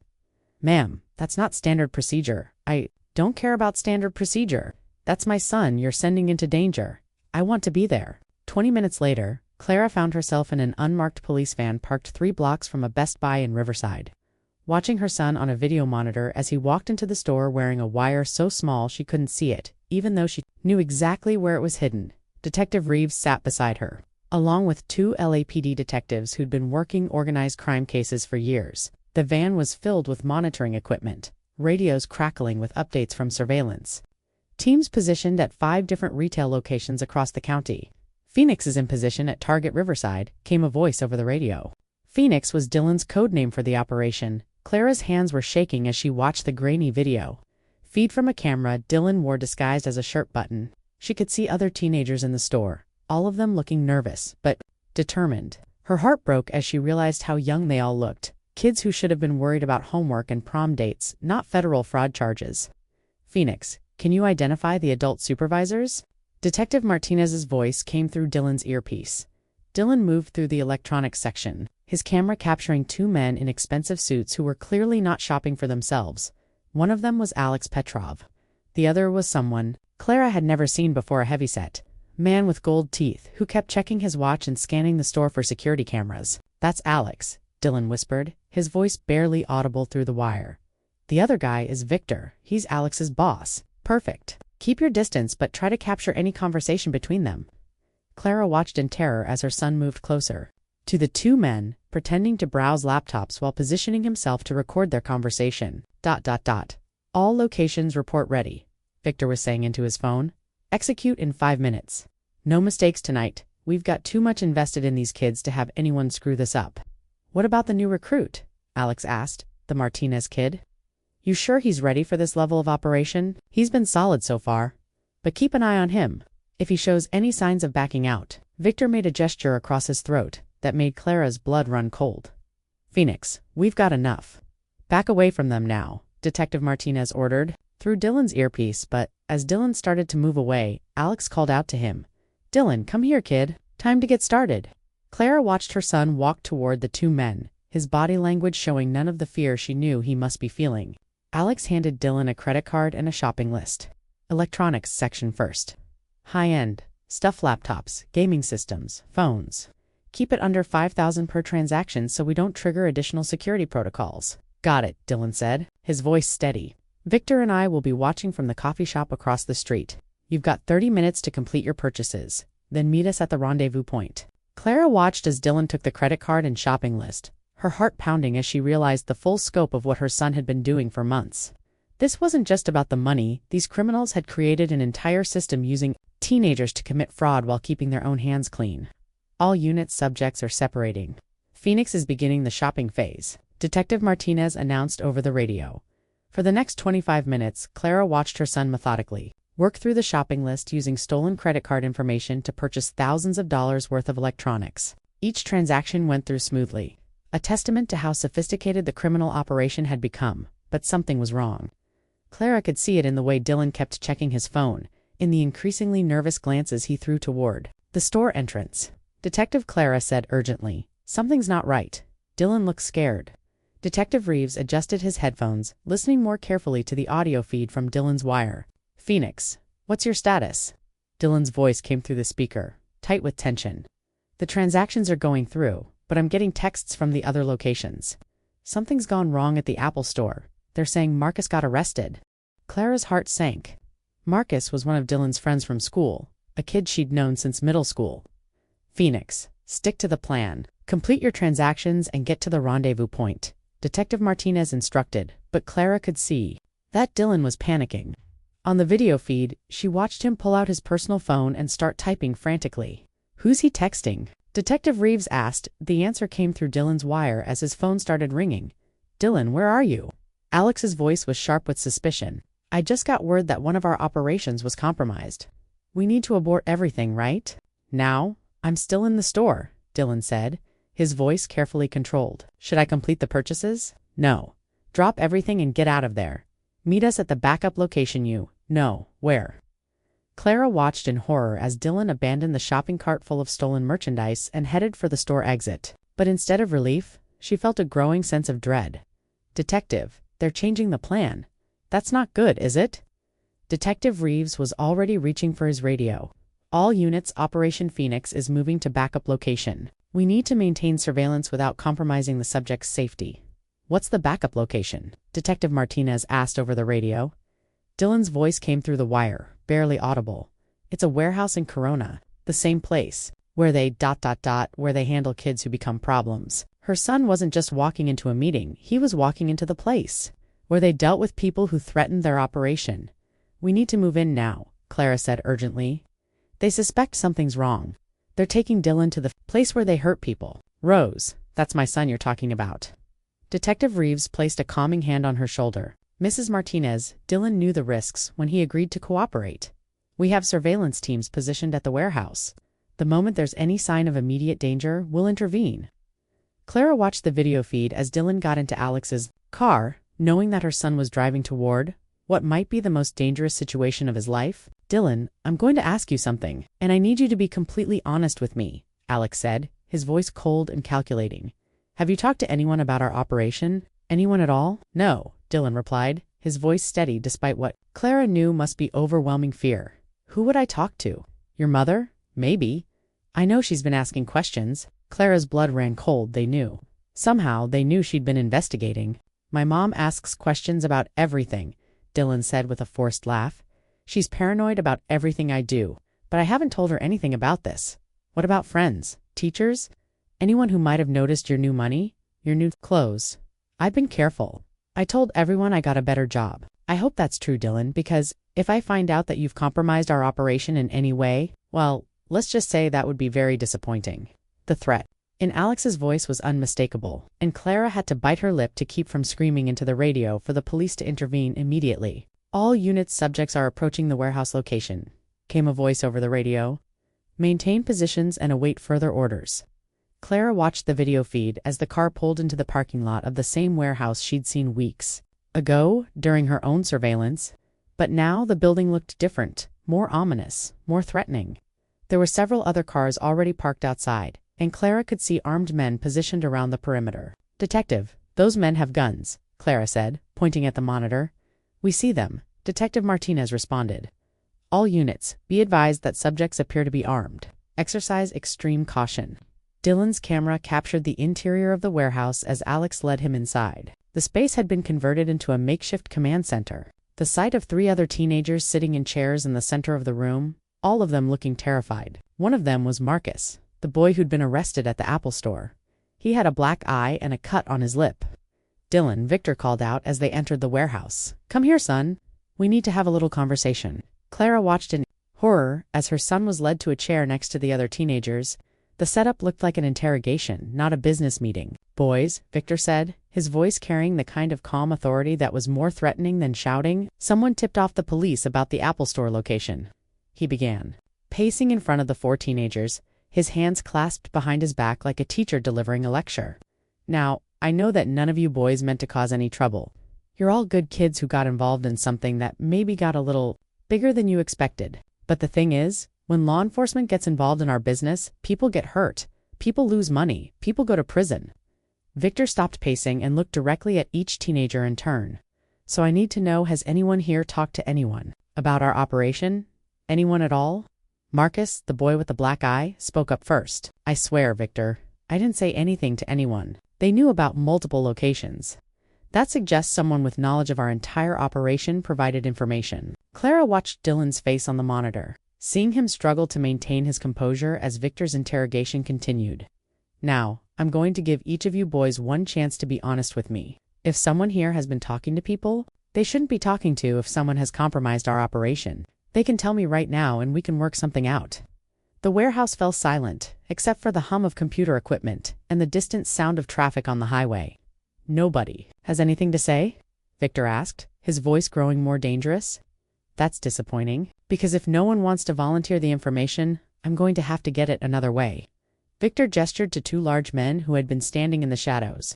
Speaker 1: "Ma'am, that's not standard procedure." "I don't care about standard procedure. That's my son you're sending into danger. I want to be there." 20 minutes later, Clara found herself in an unmarked police van parked 3 blocks from a Best Buy in Riverside, watching her son on a video monitor as he walked into the store wearing a wire so small she couldn't see it, even though she knew exactly where it was hidden. Detective Reeves sat beside her, along with 2 LAPD detectives who'd been working organized crime cases for years. The van was filled with monitoring equipment, radios crackling with updates from surveillance. Teams positioned at 5 different retail locations across the county. "Phoenix is in position at Target Riverside," came a voice over the radio. Phoenix was Dylan's code name for the operation. Clara's hands were shaking as she watched the grainy video feed from a camera Dylan wore disguised as a shirt button. She could see other teenagers in the store, all of them looking nervous, but determined. Her heart broke as she realized how young they all looked. Kids who should have been worried about homework and prom dates, not federal fraud charges. "Phoenix, can you identify the adult supervisors?" Detective Martinez's voice came through Dylan's earpiece. Dylan moved through the electronics section, his camera capturing 2 men in expensive suits who were clearly not shopping for themselves. One of them was Alex Petrov. The other was someone Clara had never seen before, a heavyset man with gold teeth who kept checking his watch and scanning the store for security cameras. "That's Alex," Dylan whispered, his voice barely audible through the wire. "The other guy is Victor. He's Alex's boss." "Perfect. Keep your distance, but try to capture any conversation between them." Clara watched in terror as her son moved closer to the 2 men, pretending to browse laptops while positioning himself to record their conversation. "All locations report ready," Victor was saying into his phone. "Execute in 5 minutes. No mistakes tonight. We've got too much invested in these kids to have anyone screw this up." "What about the new recruit?" Alex asked, the Martinez kid. "You sure he's ready for this level of operation? He's been solid so far. But keep an eye on him. If he shows any signs of backing out." Victor made a gesture across his throat that made Clara's blood run cold. "Phoenix, we've got enough. Back away from them now," Detective Martinez ordered, through Dylan's earpiece, but as Dylan started to move away, Alex called out to him. "Dylan, come here, kid. Time to get started." Clara watched her son walk toward the 2 men, his body language showing none of the fear she knew he must be feeling. Alex handed Dylan a credit card and a shopping list. "Electronics section first. High-end stuff, laptops, gaming systems, phones. Keep it under $5,000 per transaction so we don't trigger additional security protocols." "Got it," Dylan said, his voice steady. "Victor and I will be watching from the coffee shop across the street. You've got 30 minutes to complete your purchases, then meet us at the rendezvous point." Clara watched as Dylan took the credit card and shopping list, her heart pounding as she realized the full scope of what her son had been doing for months. This wasn't just about the money. These criminals had created an entire system using teenagers to commit fraud while keeping their own hands clean. "All unit subjects are separating. Phoenix is beginning the shopping phase," Detective Martinez announced over the radio. For the next 25 minutes, Clara watched her son methodically work through the shopping list using stolen credit card information to purchase thousands of dollars worth of electronics. Each transaction went through smoothly, a testament to how sophisticated the criminal operation had become, but something was wrong. Clara could see it in the way Dylan kept checking his phone, in the increasingly nervous glances he threw toward the store entrance. Detective Clara said urgently, "Something's not right." Dylan looked scared. Detective Reeves adjusted his headphones, listening more carefully to the audio feed from Dylan's wire. "Phoenix, what's your status?" Dylan's voice came through the speaker, tight with tension. "The transactions are going through, but I'm getting texts from the other locations. Something's gone wrong at the Apple store. They're saying Marcus got arrested." Clara's heart sank. Marcus was one of Dylan's friends from school, a kid she'd known since middle school. Phoenix, stick to the plan. Complete your transactions and get to the rendezvous point, Detective Martinez instructed, but Clara could see that Dylan was panicking. On the video feed, she watched him pull out his personal phone and start typing frantically. Who's he texting? Detective Reeves asked. The answer came through Dylan's wire as his phone started ringing. Dylan, where are you? Alex's voice was sharp with suspicion. I just got word that one of our operations was compromised. We need to abort everything, right? Now? I'm still in the store, Dylan said, his voice carefully controlled. Should I complete the purchases? No. Drop everything and get out of there. Meet us at the backup location you know where. Clara watched in horror as Dylan abandoned the shopping cart full of stolen merchandise and headed for the store exit. But instead of relief, she felt a growing sense of dread. Detective, they're changing the plan. That's not good, is it? Detective Reeves was already reaching for his radio. All units, Operation Phoenix is moving to backup location. We need to maintain surveillance without compromising the subject's safety. What's the backup location? Detective Martinez asked over the radio. Dylan's voice came through the wire, barely audible. It's a warehouse in Corona, the same place, where they ... where they handle kids who become problems. Her son wasn't just walking into a meeting, he was walking into the place, where they dealt with people who threatened their operation. We need to move in now, Clara said urgently. They suspect something's wrong. They're taking Dylan to the place where they hurt people. Rose, that's my son you're talking about. Detective Reeves placed a calming hand on her shoulder. Mrs. Martinez, Dylan knew the risks when he agreed to cooperate. We have surveillance teams positioned at the warehouse. The moment there's any sign of immediate danger, we'll intervene. Clara watched the video feed as Dylan got into Alex's car, knowing that her son was driving toward what might be the most dangerous situation of his life. Dylan, I'm going to ask you something, and I need you to be completely honest with me, Alex said, his voice cold and calculating. Have you talked to anyone about our operation? Anyone at all? No, Dylan replied, his voice steady despite what Clara knew must be overwhelming fear. Who would I talk to? Your mother? Maybe. I know she's been asking questions. Clara's blood ran cold, they knew. Somehow, they knew she'd been investigating. My mom asks questions about everything, Dylan said with a forced laugh. She's paranoid about everything I do, but I haven't told her anything about this. What about friends? Teachers? Anyone who might have noticed your new money? Your new clothes? I've been careful. I told everyone I got a better job. I hope that's true, Dylan, because if I find out that you've compromised our operation in any way, well, let's just say that would be very disappointing. The threat in Alex's voice was unmistakable, and Clara had to bite her lip to keep from screaming into the radio for the police to intervene immediately. All units subjects are approaching the warehouse location, came a voice over the radio. Maintain positions and await further orders. Clara watched the video feed as the car pulled into the parking lot of the same warehouse she'd seen weeks ago during her own surveillance, but now the building looked different, more ominous, more threatening. There were several other cars already parked outside, and Clara could see armed men positioned around the perimeter. Detective, those men have guns, Clara said, pointing at the monitor. We see them, Detective Martinez responded. All units, be advised that subjects appear to be armed. Exercise extreme caution. Dylan's camera captured the interior of the warehouse as Alex led him inside. The space had been converted into a makeshift command center. The sight of 3 other teenagers sitting in chairs in the center of the room, all of them looking terrified. One of them was Marcus, the boy who'd been arrested at the Apple store. He had a black eye and a cut on his lip. Dylan, Victor called out as they entered the warehouse. Come here, son. We need to have a little conversation. Clara watched in horror as her son was led to a chair next to the other teenagers. The setup looked like an interrogation, not a business meeting. Boys, Victor said, his voice carrying the kind of calm authority that was more threatening than shouting. Someone tipped off the police about the Apple store location. He began, pacing in front of the 4 teenagers, his hands clasped behind his back like a teacher delivering a lecture. Now, I know that none of you boys meant to cause any trouble. You're all good kids who got involved in something that maybe got a little bigger than you expected. But the thing is, when law enforcement gets involved in our business, people get hurt. People lose money. People go to prison. Victor stopped pacing and looked directly at each teenager in turn. So I need to know, has anyone here talked to anyone about our operation? Anyone at all? Marcus, the boy with the black eye, spoke up first. I swear, Victor, I didn't say anything to anyone. They knew about multiple locations. That suggests someone with knowledge of our entire operation provided information. Clara watched Dylan's face on the monitor, seeing him struggle to maintain his composure as Victor's interrogation continued. Now, I'm going to give each of you boys one chance to be honest with me. If someone here has been talking to people they shouldn't be talking to, if someone has compromised our operation, they can tell me right now and we can work something out. The warehouse fell silent, except for the hum of computer equipment and the distant sound of traffic on the highway. Nobody has anything to say? Victor asked, his voice growing more dangerous. That's disappointing, because if no one wants to volunteer the information, I'm going to have to get it another way. Victor gestured to two large men who had been standing in the shadows.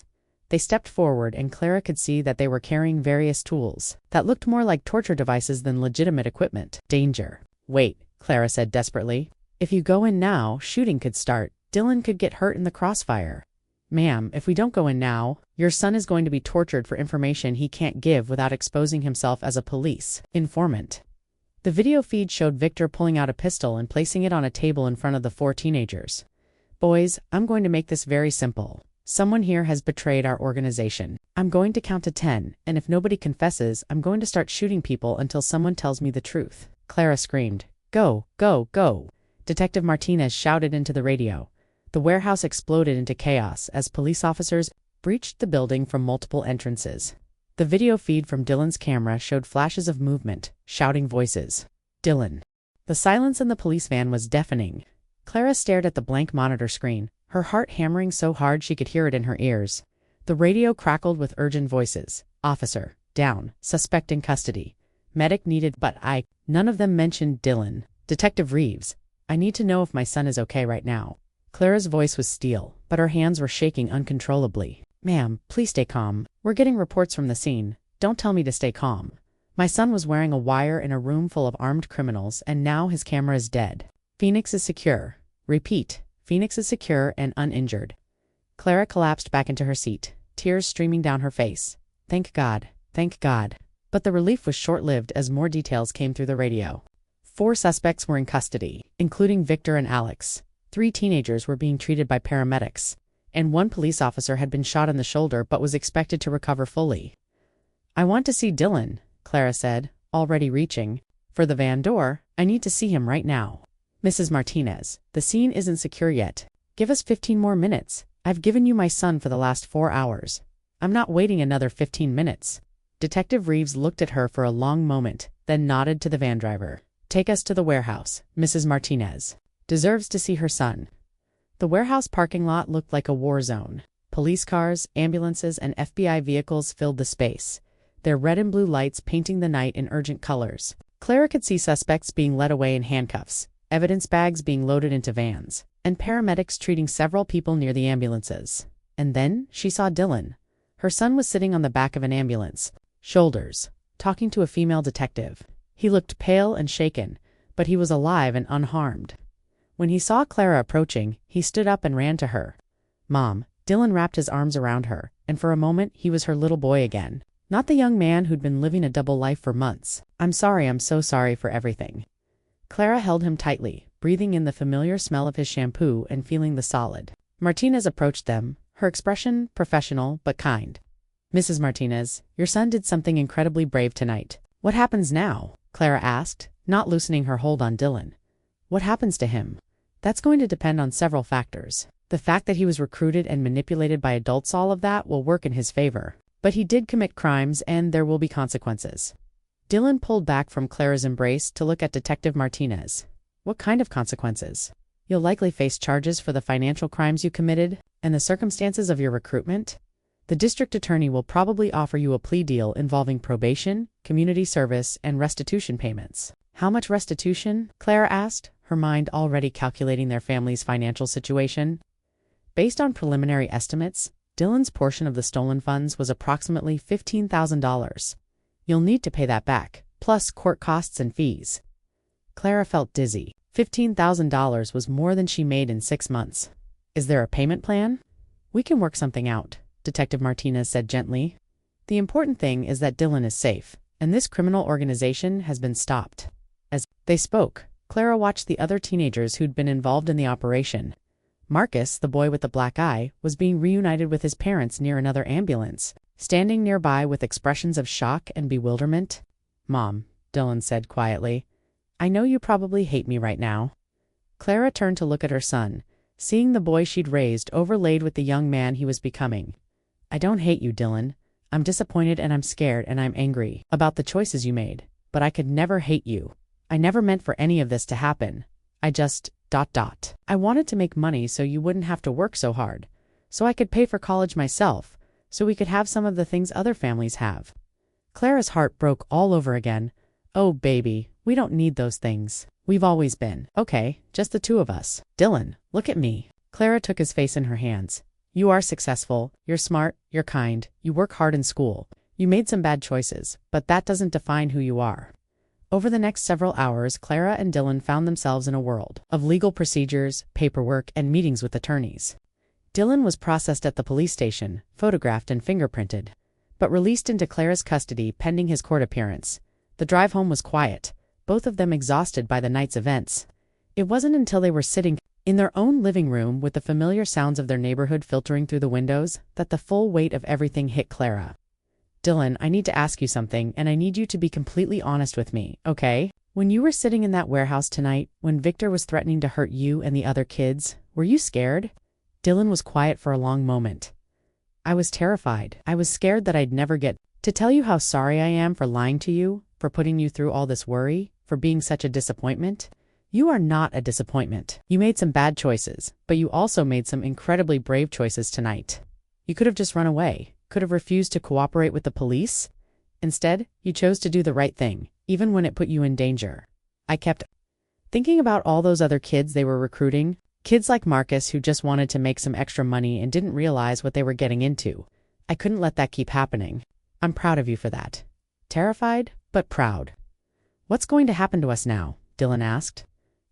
Speaker 1: They stepped forward and Clara could see that they were carrying various tools that looked more like torture devices than legitimate equipment. Danger. Wait, Clara said desperately. If you go in now, shooting could start. Dylan could get hurt in the crossfire. Ma'am, if we don't go in now, your son is going to be tortured for information he can't give without exposing himself as a police informant. The video feed showed Victor pulling out a pistol and placing it on a table in front of the four teenagers. Boys, I'm going to make this very simple. Someone here has betrayed our organization. I'm going to count to 10, and if nobody confesses, I'm going to start shooting people until someone tells me the truth. Clara screamed, "Go, go, go!" Detective Martinez shouted into the radio. The warehouse exploded into chaos as police officers breached the building from multiple entrances. The video feed from Dylan's camera showed flashes of movement, shouting voices. Dylan. The silence in the police van was deafening. Clara stared at the blank monitor screen, her heart hammering so hard she could hear it in her ears. The radio crackled with urgent voices. Officer, down, suspect in custody. Medic needed, but none of them mentioned Dylan. Detective Reeves, I need to know if my son is okay right now. Clara's voice was steel, but her hands were shaking uncontrollably. Ma'am, please stay calm. We're getting reports from the scene. Don't tell me to stay calm. My son was wearing a wire in a room full of armed criminals, and now his camera is dead. Phoenix is secure. Repeat. Phoenix is secure and uninjured. Clara collapsed back into her seat, tears streaming down her face. Thank God, thank God. But the relief was short-lived as more details came through the radio. 4 suspects were in custody, including Victor and Alex. 3 teenagers were being treated by paramedics, and 1 police officer had been shot in the shoulder but was expected to recover fully. I want to see Dylan, Clara said, already reaching for the van door. I need to see him right now. Mrs. Martinez, the scene isn't secure yet. Give us 15 more minutes. I've given you my son for the last 4 hours. I'm not waiting another 15 minutes. Detective Reeves looked at her for a long moment, then nodded to the van driver. Take us to the warehouse, Mrs. Martinez. Deserves to see her son. The warehouse parking lot looked like a war zone. Police cars, ambulances, and FBI vehicles filled the space, their red and blue lights painting the night in urgent colors. Clara could see suspects being led away in handcuffs, evidence bags being loaded into vans, and paramedics treating several people near the ambulances. And then she saw Dylan. Her son was sitting on the back of an ambulance, shoulders, talking to a female detective. He looked pale and shaken, but he was alive and unharmed. When he saw Clara approaching, he stood up and ran to her. Mom, Dylan wrapped his arms around her, and for a moment he was her little boy again. Not the young man who'd been living a double life for months. I'm so sorry for everything. Clara held him tightly, breathing in the familiar smell of his shampoo and feeling the solid. Martinez approached them, her expression professional but kind. Mrs. Martinez, your son did something incredibly brave tonight. What happens now? Clara asked, not loosening her hold on Dylan. What happens to him? That's going to depend on several factors. The fact that he was recruited and manipulated by adults, all of that will work in his favor. But he did commit crimes and there will be consequences. Dylan pulled back from Clara's embrace to look at Detective Martinez. What kind of consequences? You'll likely face charges for the financial crimes you committed and the circumstances of your recruitment. The district attorney will probably offer you a plea deal involving probation, community service, and restitution payments. How much restitution? Clara asked, her mind already calculating their family's financial situation. Based on preliminary estimates, Dylan's portion of the stolen funds was approximately $15,000. You'll need to pay that back, plus court costs and fees. Clara felt dizzy. $15,000 was more than she made in 6 months. Is there a payment plan? We can work something out, Detective Martinez said gently. The important thing is that Dylan is safe, and this criminal organization has been stopped. As they spoke, Clara watched the other teenagers who'd been involved in the operation. Marcus, the boy with the black eye, was being reunited with his parents near another ambulance. standing nearby with expressions of shock and bewilderment. "Mom," Dylan said quietly, "I know you probably hate me right now." Clara turned to look at her son, seeing the boy she'd raised overlaid with the young man he was becoming. "I don't hate you, Dylan. I'm disappointed and I'm scared and I'm angry about the choices you made, but I could never hate you. I never meant for any of this to happen. I just... I wanted to make money so you wouldn't have to work so hard, so I could pay for college myself, so we could have some of the things other families have." Clara's heart broke all over again. "Oh, baby, we don't need those things. We've always been okay, just the two of us. Dylan, look at me." Clara took his face in her hands. "You are successful, you're smart, you're kind, you work hard in school. You made some bad choices, but that doesn't define who you are." Over the next several hours, Clara and Dylan found themselves in a world of legal procedures, paperwork, and meetings with attorneys. Dylan was processed at the police station, photographed and fingerprinted, but released into Clara's custody pending his court appearance. The drive home was quiet, both of them exhausted by the night's events. It wasn't until they were sitting in their own living room with the familiar sounds of their neighborhood filtering through the windows that the full weight of everything hit Clara. "Dylan, I need to ask you something, and I need you to be completely honest with me, okay? When you were sitting in that warehouse tonight, when Victor was threatening to hurt you and the other kids, were you scared?" Dylan was quiet for a long moment. "I was terrified. I was scared that I'd never get to tell you how sorry I am for lying to you, for putting you through all this worry, for being such a disappointment. You are not a disappointment. You made some bad choices, but you also made some incredibly brave choices tonight. You could have just run away, could have refused to cooperate with the police. Instead, you chose to do the right thing, even when it put you in danger." I kept thinking about all those other kids they were recruiting, kids like Marcus who just wanted to make some extra money and didn't realize what they were getting into. I couldn't let that keep happening. I'm proud of you for that. Terrified, but proud. "What's going to happen to us now?" Dylan asked.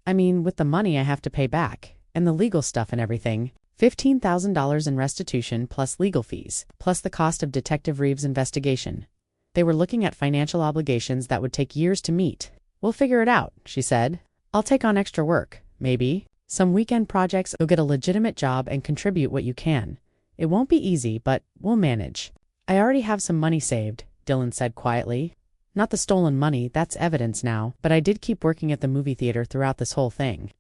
Speaker 1: "I mean, with the money I have to pay back, and the legal stuff and everything. $15,000 in restitution plus legal fees, plus the cost of Detective Reeves' investigation. They were looking at financial obligations that would take years to meet. We'll figure it out," she said. "I'll take on extra work, maybe. Some weekend projects. You'll get a legitimate job and contribute what you can. It won't be easy, but we'll manage." "I already have some money saved," Dylan said quietly. "Not the stolen money, that's evidence now, but I did keep working at the movie theater throughout this whole thing.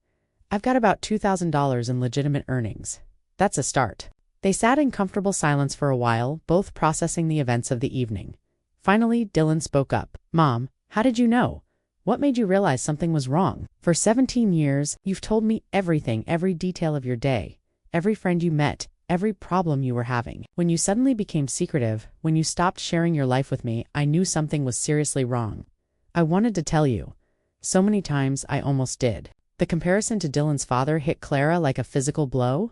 Speaker 1: I've got about $2,000 in legitimate earnings. That's a start." They sat in comfortable silence for a while, both processing the events of the evening. Finally, Dylan spoke up. "Mom, how did you know? What made you realize something was wrong? For 17 years, you've told me everything, every detail of your day, every friend you met, every problem you were having. When you suddenly became secretive, when you stopped sharing your life with me, I knew something was seriously wrong. I wanted to tell you. So many times, I almost did." The comparison to Dylan's father hit Clara like a physical blow.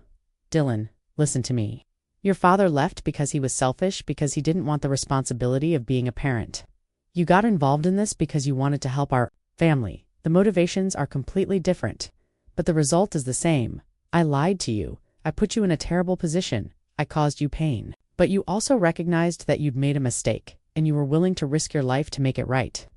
Speaker 1: "Dylan, listen to me. Your father left because he was selfish, because he didn't want the responsibility of being a parent. You got involved in this because you wanted to help our family. The motivations are completely different, but the result is the same. I lied to you. I put you in a terrible position. I caused you pain. But you also recognized that you'd made a mistake, and you were willing to risk your life to make it right.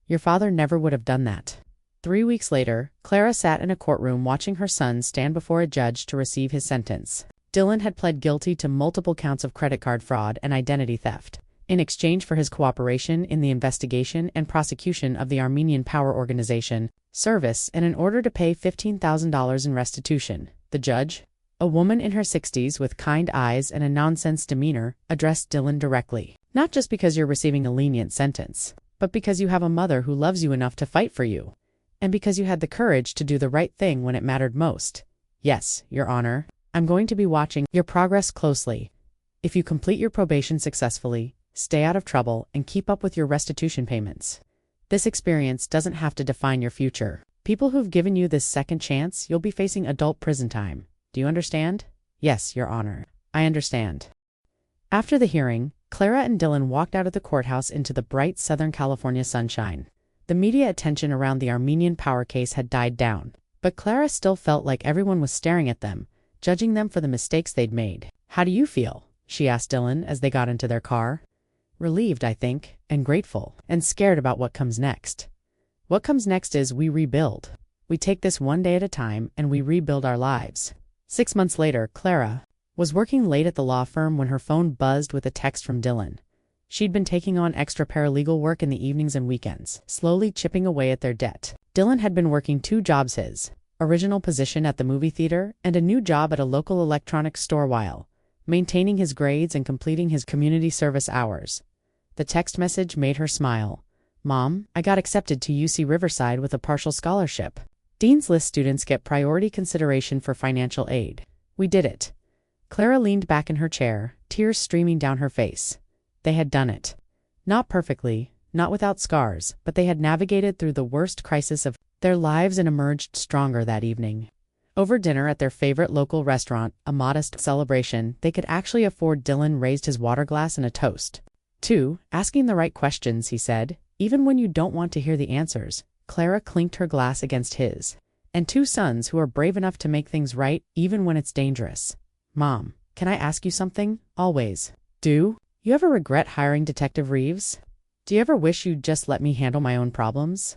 Speaker 1: Your father never would have done that." 3 weeks later, Clara sat in a courtroom watching her son stand before a judge to receive his sentence. Dylan had pled guilty to multiple counts of credit card fraud and identity theft, in exchange for his cooperation in the investigation and prosecution of the Armenian Power Organization, service, and in order to pay $15,000 in restitution. The judge, a woman in her 60s with kind eyes and a nonsense demeanor, addressed Dylan directly. "Not just because you're receiving a lenient sentence, but because you have a mother who loves you enough to fight for you. And because you had the courage to do the right thing when it mattered most. Yes, Your Honor, I'm going to be watching your progress closely. If you complete your probation successfully, stay out of trouble, and keep up with your restitution payments. This experience doesn't have to define your future. People who've given you this second chance, you'll be facing adult prison time. Do you understand?" "Yes, Your Honor, I understand." After the hearing, Clara and Dylan walked out of the courthouse into the bright Southern California sunshine. The media attention around the Armenian Power case had died down, but Clara still felt like everyone was staring at them, judging them for the mistakes they'd made. "How do you feel?" she asked Dylan as they got into their car. "Relieved, I think, and grateful, and scared about what comes next. What comes next is we rebuild. We take this one day at a time, and we rebuild our lives." 6 months later, Clara was working late at the law firm when her phone buzzed with a text from Dylan. She'd been taking on extra paralegal work in the evenings and weekends, slowly chipping away at their debt. Dylan had been working 2 jobs: his original position at the movie theater and a new job at a local electronics store while maintaining his grades and completing his community service hours. The text message made her smile. "Mom, I got accepted to UC Riverside with a partial scholarship. Dean's List students get priority consideration for financial aid. We did it." Clara leaned back in her chair, tears streaming down her face. They had done it. Not perfectly, not without scars, but they had navigated through the worst crisis of their lives and emerged stronger that evening. Over dinner at their favorite local restaurant, a modest celebration, they could actually afford. Dylan raised his water glass in a toast. 2. Asking the right questions, he said, even when you don't want to hear the answers. Clara clinked her glass against his. And 2 sons who are brave enough to make things right even when it's dangerous. "Mom, can I ask you something?" "Always." "Do you ever regret hiring Detective Reeves? Do you ever wish you'd just let me handle my own problems?"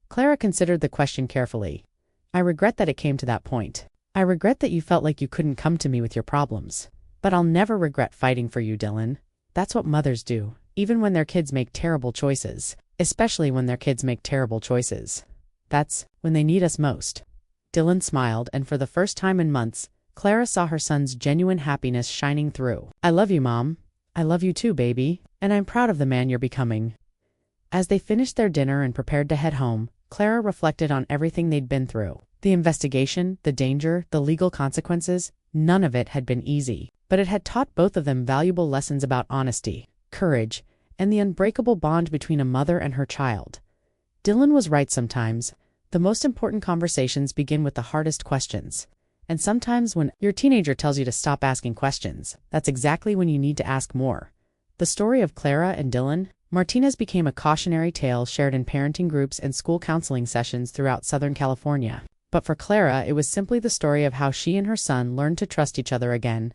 Speaker 1: Clara considered the question carefully. "I regret that it came to that point. I regret that you felt like you couldn't come to me with your problems. But I'll never regret fighting for you, Dylan. That's what mothers do, even when their kids make terrible choices, especially when their kids make terrible choices. That's when they need us most." Dylan smiled, and for the first time in months, Clara saw her son's genuine happiness shining through. "I love you, Mom. I love you too, baby, and I'm proud of the man you're becoming." As they finished their dinner and prepared to head home, Clara reflected on everything they'd been through. The investigation, the danger, the legal consequences, none of it had been easy, but it had taught both of them valuable lessons about honesty, courage, and the unbreakable bond between a mother and her child. Dylan was right sometimes. The most important conversations begin with the hardest questions. And sometimes when your teenager tells you to stop asking questions, that's exactly when you need to ask more. The story of Clara and Dylan Martinez became a cautionary tale shared in parenting groups and school counseling sessions throughout Southern California. But for Clara, it was simply the story of how she and her son learned to trust each other again.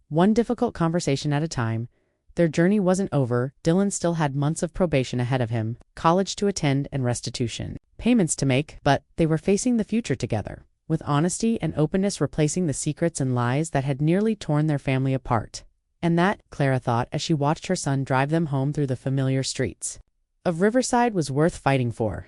Speaker 1: One difficult conversation at a time. Their journey wasn't over. Dylan still had months of probation ahead of him, college to attend, and restitution payments to make, but they were facing the future together, with honesty and openness replacing the secrets and lies that had nearly torn their family apart. And that, Clara thought as she watched her son drive them home through the familiar streets of Riverside, was worth fighting for.